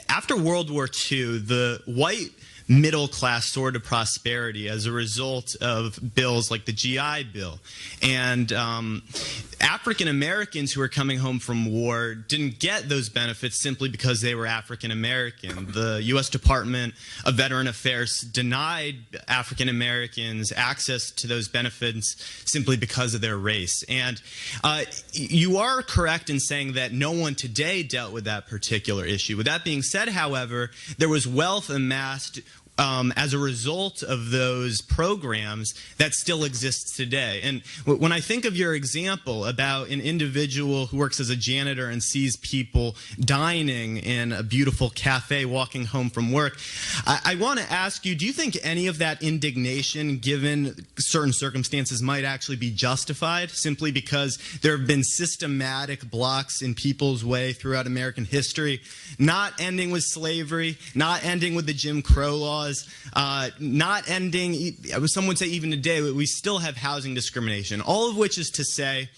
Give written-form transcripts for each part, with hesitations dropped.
After World War II, the white middle class soared to prosperity as a result of bills like the GI Bill. And African Americans who were coming home from war didn't get those benefits simply because they were African American. The U.S. Department of Veteran Affairs denied African Americans access to those benefits simply because of their race. And you are correct in saying that no one today dealt with that particular issue. With that being said, however, there was wealth amassed as a result of those programs that still exists today. And when I think of your example about an individual who works as a janitor and sees people dining in a beautiful cafe walking home from work, I want to ask you, do you think any of that indignation, given certain circumstances, might actually be justified simply because there have been systematic blocks in people's way throughout American history, not ending with slavery, not ending with the Jim Crow laws, not ending, some would say even today, we still have housing discrimination, all of which is to say,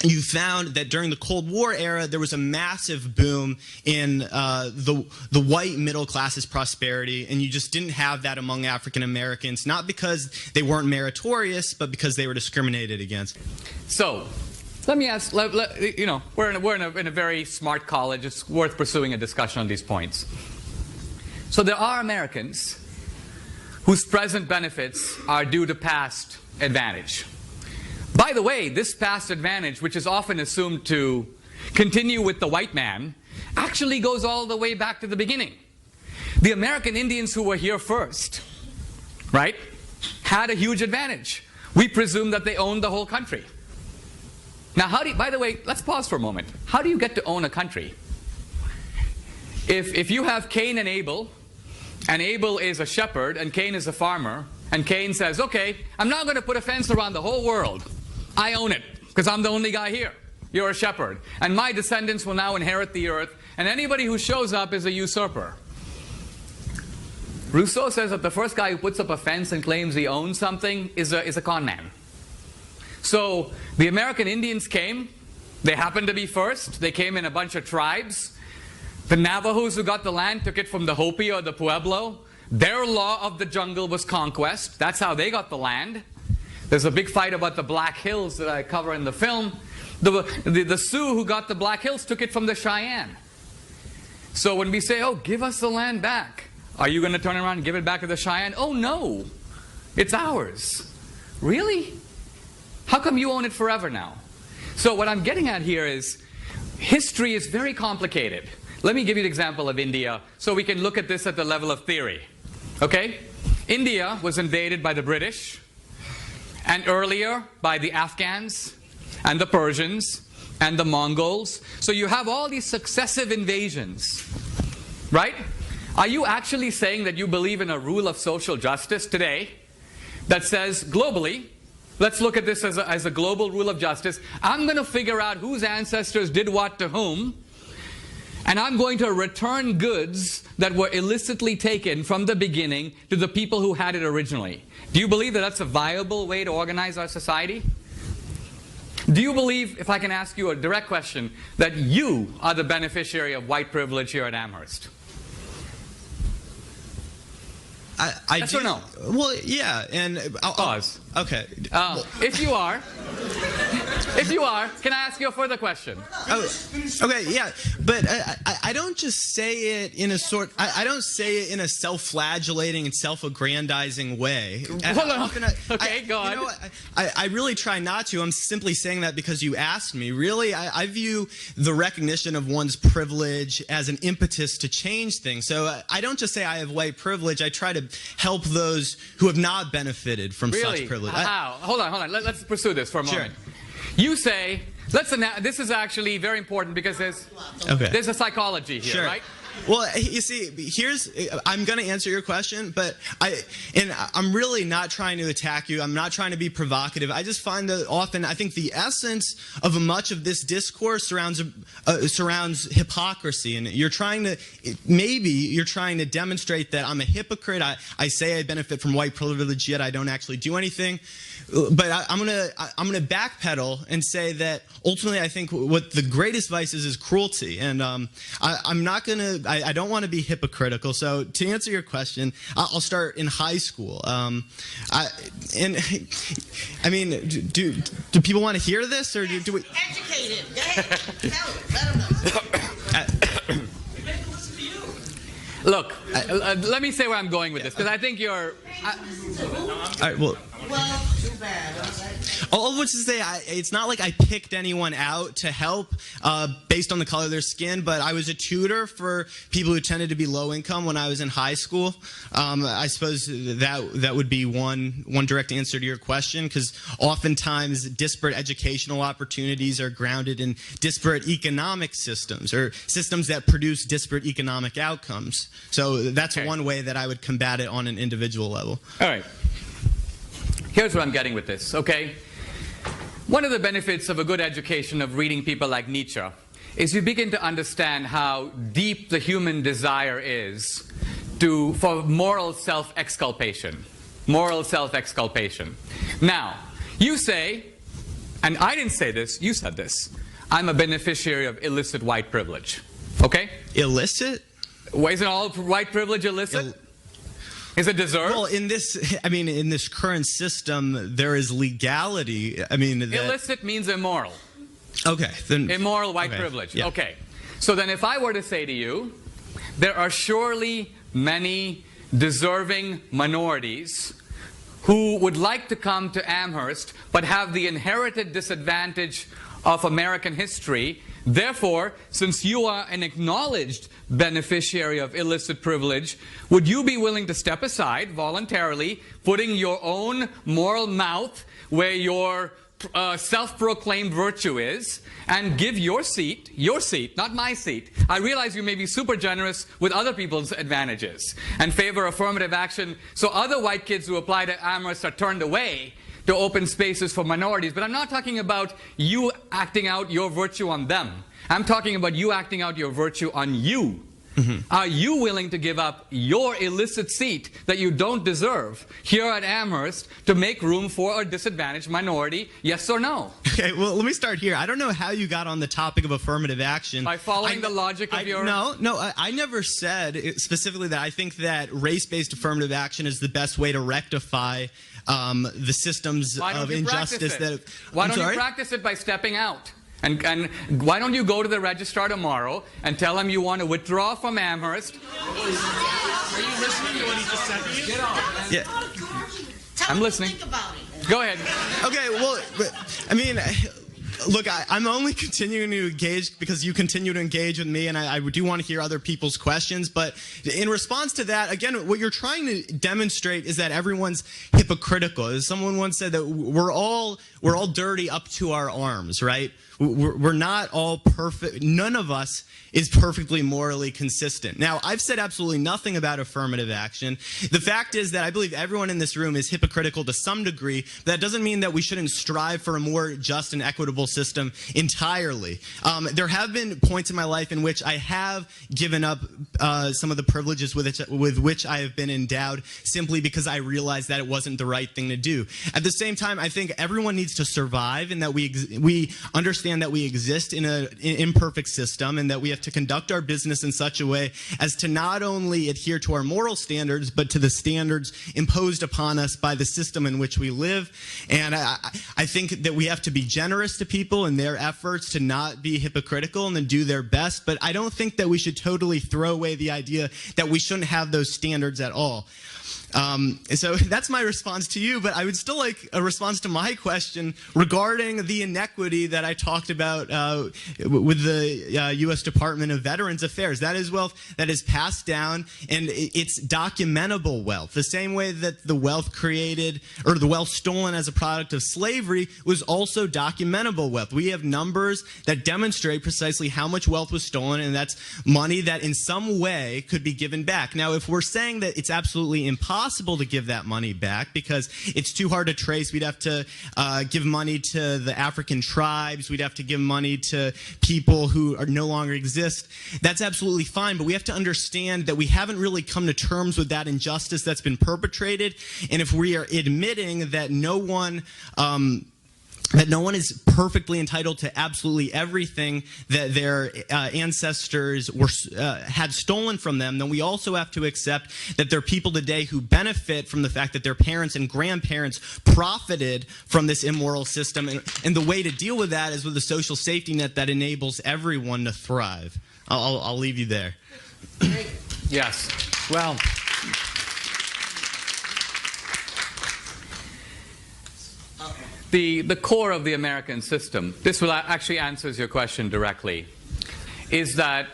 you found that during the Cold War era, there was a massive boom in the white middle class's prosperity, and you just didn't have that among African Americans, not because they weren't meritorious, but because they were discriminated against. So, let me ask, you know, we're in a very smart college. It's worth pursuing a discussion on these points. So there are Americans whose present benefits are due to past advantage. By the way, this past advantage, which is often assumed to continue with the white man, actually goes all the way back to the beginning. The American Indians who were here first, right, had a huge advantage. We presume that they owned the whole country. Now, how do you, by the way, let's pause for a moment. How do you get to own a country? If you have Cain and Abel is a shepherd, and Cain is a farmer, and Cain says, okay, I'm not going to put a fence around the whole world. I own it, because I'm the only guy here. You're a shepherd. And my descendants will now inherit the earth, and anybody who shows up is a usurper. Rousseau says that the first guy who puts up a fence and claims he owns something is a con man. So the American Indians came. They happened to be first. They came in a bunch of tribes. The Navajos who got the land took it from the Hopi or the Pueblo. Their law of the jungle was conquest. That's how they got the land. There's a big fight about the Black Hills that I cover in the film. The Sioux who got the Black Hills took it from the Cheyenne. So when we say, oh, give us the land back, are you going to turn around and give it back to the Cheyenne? Oh, no. It's ours. Really? How come you own it forever now? So what I'm getting at here is history is very complicated. Let me give you an example of India so we can look at this at the level of theory. Okay? India was invaded by the British, and earlier by the Afghans, and the Persians, and the Mongols. So you have all these successive invasions, right? Are you actually saying that you believe in a rule of social justice today that says globally, let's look at this as a global rule of justice, I'm going to figure out whose ancestors did what to whom, and I'm going to return goods that were illicitly taken from the beginning to the people who had it originally. Do you believe that that's a viable way to organize our society? Do you believe, if I can ask you a direct question, that you are the beneficiary of white privilege here at Amherst? Yes or no? Well, yeah, and pause. Okay. If you are, can I ask you a further question? Oh, okay, yeah, but I don't just say it in a I don't say it in a self-flagellating and self-aggrandizing way. Hold on. Okay, go on. You know, I really try not to. I'm simply saying that because you asked me. Really, I view the recognition of one's privilege as an impetus to change things. So I don't just say I have white privilege. I try to help those who have not benefited from such privilege. How? Hold on. Let's pursue this for a moment. Sure. You say, this is actually very important because there's a psychology here, Sure. right? Well, you see, I'm going to answer your question, but I'm really not trying to attack you. I'm not trying to be provocative. I just find that often, I think the essence of much of this discourse surrounds hypocrisy, and you're trying to demonstrate that I'm a hypocrite. I say I benefit from white privilege, yet I don't actually do anything. But I'm gonna backpedal and say that ultimately I think what the greatest vice is cruelty, and I don't want to be hypocritical. So to answer your question, I'll start in high school. I mean, do people want to hear this, or do we? Educated. Go ahead. Tell them. Let them know. Look, let me say where I'm going with this, because I think you're... all right, well, too bad. all of which is to say, it's not like I picked anyone out to help based on the color of their skin, but I was a tutor for people who tended to be low income when I was in high school. I suppose that would be one direct answer to your question, because oftentimes disparate educational opportunities are grounded in disparate economic systems, or systems that produce disparate economic outcomes. So that's one way that I would combat it on an individual level. All right. Here's what I'm getting with this, okay? One of the benefits of a good education of reading people like Nietzsche is you begin to understand how deep the human desire is for moral self-exculpation. Moral self-exculpation. Now, you say, and I didn't say this, you said this, I'm a beneficiary of illicit white privilege. Okay? Illicit? Well, isn't all white privilege illicit? Is it deserved? Well, in this current system, there is legality. Illicit means immoral. Okay. Then, immoral white privilege. Yeah. Okay. So then if I were to say to you, there are surely many deserving minorities who would like to come to Amherst but have the inherited disadvantage of American history. Therefore, since you are an acknowledged beneficiary of illicit privilege, would you be willing to step aside voluntarily, putting your own moral mouth where your self-proclaimed virtue is, and give your seat, not my seat. I realize you may be super generous with other people's advantages and favor affirmative action, so other white kids who apply to Amherst are turned away to open spaces for minorities. But I'm not talking about you acting out your virtue on them. I'm talking about you acting out your virtue on you. Mm-hmm. Are you willing to give up your illicit seat that you don't deserve here at Amherst to make room for a disadvantaged minority, yes or no? Okay, well, let me start here. I don't know how you got on the topic of affirmative action. By following the logic of your... No, I never said specifically that I think that race-based affirmative action is the best way to rectify the systems of injustice that... Why don't you practice it by stepping out? And why don't you go to the registrar tomorrow and tell him you want to withdraw from Amherst? Are you listening to what he just said to you? Get off. Yeah. I'm listening. Think about it. Go ahead. Okay, well, look, I'm only continuing to engage because you continue to engage with me, and I do want to hear other people's questions. But in response to that, again, what you're trying to demonstrate is that everyone's hypocritical. As someone once said, that we're all dirty up to our arms, right? We're not all perfect. None of us is perfectly morally consistent. Now, I've said absolutely nothing about affirmative action. The fact is that I believe everyone in this room is hypocritical to some degree. That doesn't mean that we shouldn't strive for a more just and equitable system entirely. There have been points in my life in which I have given up some of the privileges with which I have been endowed simply because I realized that it wasn't the right thing to do. At the same time, I think everyone needs to survive, and that we understand that we exist in an imperfect system, and that we have to conduct our business in such a way as to not only adhere to our moral standards, but to the standards imposed upon us by the system in which we live. And I think that we have to be generous to people in their efforts to not be hypocritical and to do their best. But I don't think that we should totally throw away the idea that we shouldn't have those standards at all. So that's my response to you, but I would still like a response to my question regarding the inequity that I talked about with the U.S. Department of Veterans Affairs. That is wealth that is passed down, and it's documentable wealth. The same way that the wealth created, or the wealth stolen as a product of slavery, was also documentable wealth. We have numbers that demonstrate precisely how much wealth was stolen, and that's money that in some way could be given back. Now, if we're saying that it's absolutely impossible to give that money back because it's too hard to trace, we'd have to give money to the African tribes, we'd have to give money to people who are no longer exist, that's absolutely fine, but we have to understand that we haven't really come to terms with that injustice that's been perpetrated, and if we are admitting that no one is perfectly entitled to absolutely everything that their ancestors had stolen from them, then we also have to accept that there are people today who benefit from the fact that their parents and grandparents profited from this immoral system. And the way to deal with that is with a social safety net that enables everyone to thrive. I'll leave you there. Yes. Well, the core of the American system, this will actually answers your question directly, is that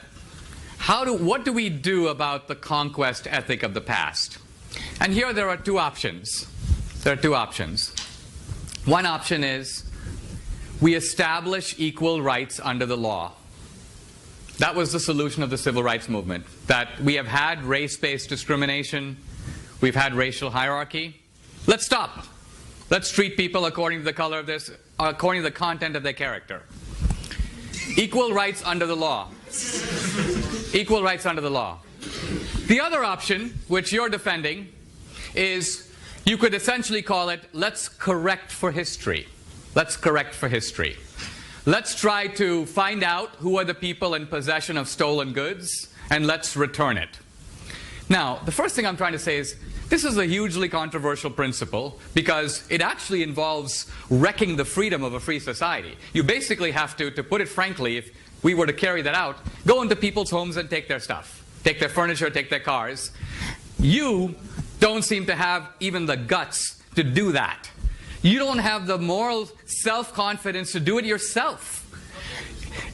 what do we do about the conquest ethic of the past? And here there are two options. There are two options. One option is we establish equal rights under the law. That was the solution of the civil rights movement, that we have had race-based discrimination, we've had racial hierarchy. Let's stop. Let's treat people according to the color of this, according to the content of their character. Equal rights under the law. Equal rights under the law. The other option, which you're defending, is you could essentially call it, let's correct for history. Let's correct for history. Let's try to find out who are the people in possession of stolen goods, and let's return it. Now, the first thing I'm trying to say is, this is a hugely controversial principle because it actually involves wrecking the freedom of a free society. You basically have to put it frankly, if we were to carry that out, go into people's homes and take their stuff. Take their furniture, take their cars. You don't seem to have even the guts to do that. You don't have the moral self-confidence to do it yourself.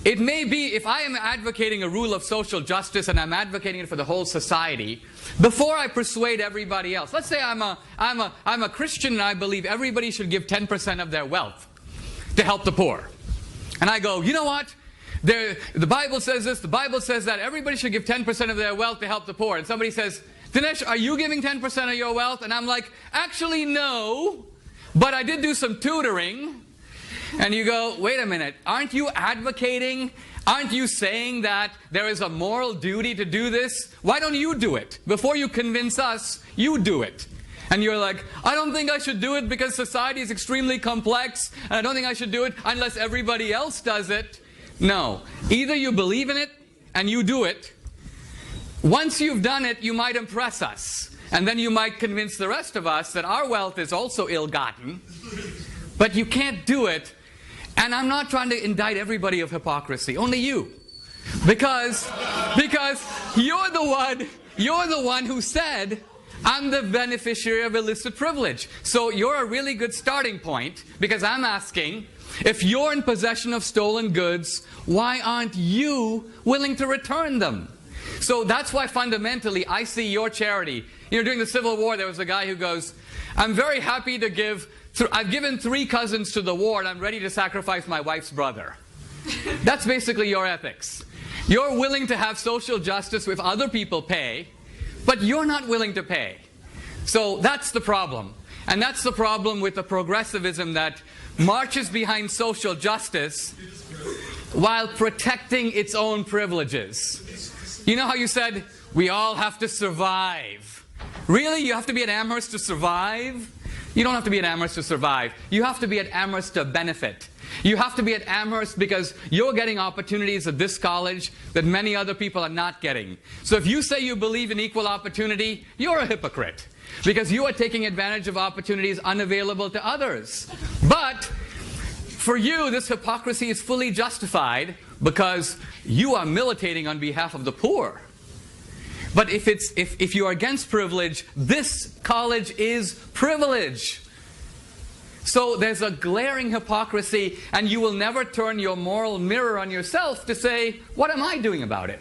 It may be, if I am advocating a rule of social justice and I'm advocating it for the whole society, before I persuade everybody else, let's say I'm a Christian and I believe everybody should give 10% of their wealth to help the poor. And I go, you know what? The Bible says this, the Bible says that, everybody should give 10% of their wealth to help the poor. And somebody says, Dinesh, are you giving 10% of your wealth? And I'm like, actually no, but I did do some tutoring. And you go, wait a minute, aren't you advocating, aren't you saying that there is a moral duty to do this? Why don't you do it? Before you convince us, you do it. And you're like, I don't think I should do it because society is extremely complex, and I don't think I should do it unless everybody else does it. No. Either you believe in it and you do it. Once you've done it, you might impress us. And then you might convince the rest of us that our wealth is also ill-gotten. But you can't do it. And I'm not trying to indict everybody of hypocrisy, only you. Because you're the one who said, I'm the beneficiary of illicit privilege. So you're a really good starting point, because I'm asking, if you're in possession of stolen goods, why aren't you willing to return them? So that's why fundamentally I see your charity. You know, during the Civil War, there was a guy who goes, I'm very happy to give, I've given 3 cousins to the war and I'm ready to sacrifice my wife's brother. That's basically your ethics. You're willing to have social justice if other people pay, but you're not willing to pay. So that's the problem. And that's the problem with the progressivism that marches behind social justice while protecting its own privileges. You know how you said, we all have to survive. Really? You have to be at Amherst to survive? You don't have to be at Amherst to survive. You have to be at Amherst to benefit. You have to be at Amherst because you're getting opportunities at this college that many other people are not getting. So if you say you believe in equal opportunity, you're a hypocrite, because you are taking advantage of opportunities unavailable to others. But for you, this hypocrisy is fully justified because you are militating on behalf of the poor. But if you are against privilege, this college is privilege. So there's a glaring hypocrisy, and you will never turn your moral mirror on yourself to say, what am I doing about it?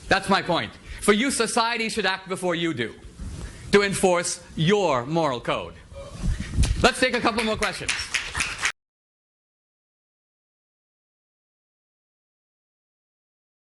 That's my point. For you, society should act before you do, to enforce your moral code. Let's take a couple more questions.